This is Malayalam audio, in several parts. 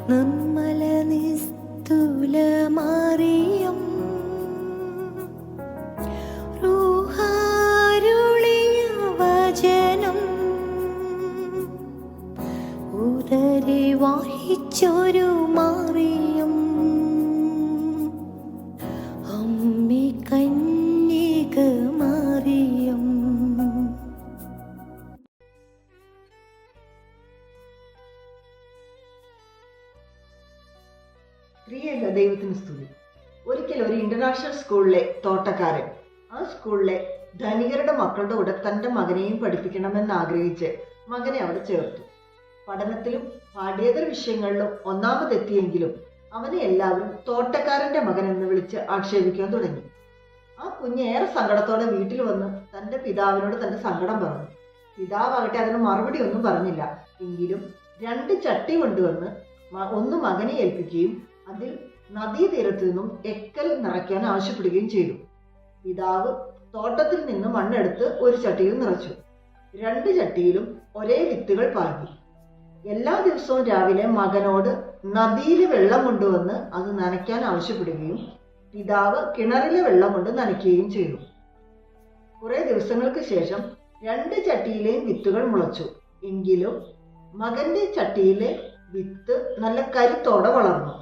നിർമ്മല നിസ്തുല മറിയം റൂഹാരുളിയ വചനം ഉദരെ വാഹിച്ചൊരു മറിയം അമ്മേ കന്യക മറിയം. പ്രിയ ദൈവത്തിന് സ്തുതി. ഒരിക്കൽ ഒരു ഇന്റർനാഷണൽ സ്കൂളിലെ തോട്ടക്കാരൻ ആ സ്കൂളിലെ ധനികരുടെ മക്കളുടെ കൂടെ തൻ്റെ മകനെയും പഠിപ്പിക്കണമെന്ന് ആഗ്രഹിച്ച് മകനെ അവിടെ ചേർത്തു. പഠനത്തിലും പാഠ്യേതര വിഷയങ്ങളിലും ഒന്നാമതെത്തിയെങ്കിലും അവനെ എല്ലാവരും തോട്ടക്കാരന്റെ മകൻ എന്ന് വിളിച്ച് ആക്ഷേപിക്കാൻ തുടങ്ങി. ആ കുഞ്ഞ് ഏറെ സങ്കടത്തോടെ വീട്ടിൽ വന്ന് തൻ്റെ പിതാവിനോട് തൻ്റെ സങ്കടം പറഞ്ഞു. പിതാവാകട്ടെ അതിന് മറുപടി ഒന്നും പറഞ്ഞില്ല. എങ്കിലും 2 ചട്ടി കൊണ്ടുവന്ന് ഒന്ന് മകനെ ഏൽപ്പിക്കുകയും അതിൽ നദീതീരത്തു നിന്നും എക്കൽ നിറയ്ക്കാൻ ആവശ്യപ്പെടുകയും ചെയ്തു. പിതാവ് തോട്ടത്തിൽ നിന്ന് മണ്ണെടുത്ത് ഒരു ചട്ടിയിൽ നിറച്ചു. 2 ചട്ടിയിലും ഒരേ വിത്തുകൾ പാകി. എല്ലാ ദിവസവും രാവിലെ മകനോട് നദിയിലെ വെള്ളം കൊണ്ടുവന്ന് അത് നനയ്ക്കാൻ ആവശ്യപ്പെടുകയും പിതാവ് കിണറിലെ വെള്ളം കൊണ്ട് നനയ്ക്കുകയും ചെയ്തു. കുറെ ദിവസങ്ങൾക്ക് ശേഷം 2 ചട്ടിയിലെയും വിത്തുകൾ മുളച്ചു. എങ്കിലും മകന്റെ ചട്ടിയിലെ വിത്ത് നല്ല കരുത്തോടെ വളർന്നു.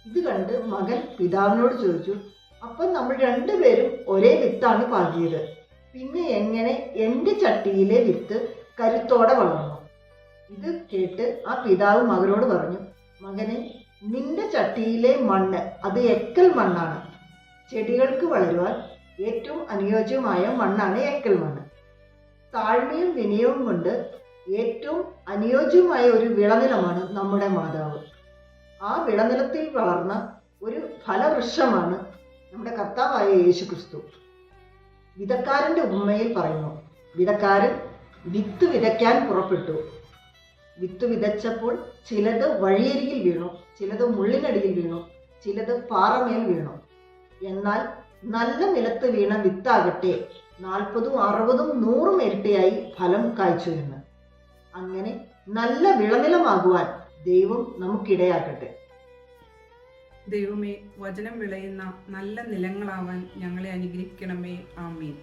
ഇത് കണ്ട് മകൻ പിതാവിനോട് ചോദിച്ചു, അപ്പം നമ്മൾ 2 പേരും ഒരേ വിത്താണ് പാകിയത്, പിന്നെ എങ്ങനെ എൻ്റെ ചട്ടിയിലെ വിത്ത് കരുത്തോടെ വളർന്നു? ഇത് കേട്ട് ആ പിതാവ് മകനോട് പറഞ്ഞു, മകനെ, നിന്റെ ചട്ടിയിലെ മണ്ണ് അത് എക്കൽ മണ്ണാണ്. ചെടികൾക്ക് വളരുവാൻ ഏറ്റവും അനുയോജ്യമായ മണ്ണാണ് എക്കൽ മണ്ണ്. താഴ്മയും വിനയവും കൊണ്ട് ഏറ്റവും അനുയോജ്യമായ ഒരു വിളനിലമാണ് നമ്മുടെ മാതാവ്. ആ വിളനിലത്തിൽ വളർന്ന ഒരു ഫലവൃക്ഷമാണ് നമ്മുടെ കർത്താവായ യേശു ക്രിസ്തു. വിതക്കാരൻ്റെ ഉപമയിൽ പറയുന്നു, വിതക്കാരൻ വിത്ത് വിതയ്ക്കാൻ പുറപ്പെട്ടു. വിത്ത് വിതച്ചപ്പോൾ ചിലത് വഴിയരികിൽ വീണു, ചിലത് മുള്ളിനടിയിൽ വീണു, ചിലത് പാറമേൽ വീണു. എന്നാൽ നല്ല നിലത്ത് വീണ വിത്താകട്ടെ 40, 60, 100 ഇരട്ടിയായി ഫലം കായ്ച്ചു എന്ന്. അങ്ങനെ നല്ല വിളനിലമാകുവാൻ ദൈവം നമുക്കിടയാക്കട്ടെ. ദൈവമേ, വചനം വിളയുന്ന നല്ല നിലങ്ങളാവാൻ ഞങ്ങളെ അനുഗ്രഹിക്കണമേ. ആമേൻ.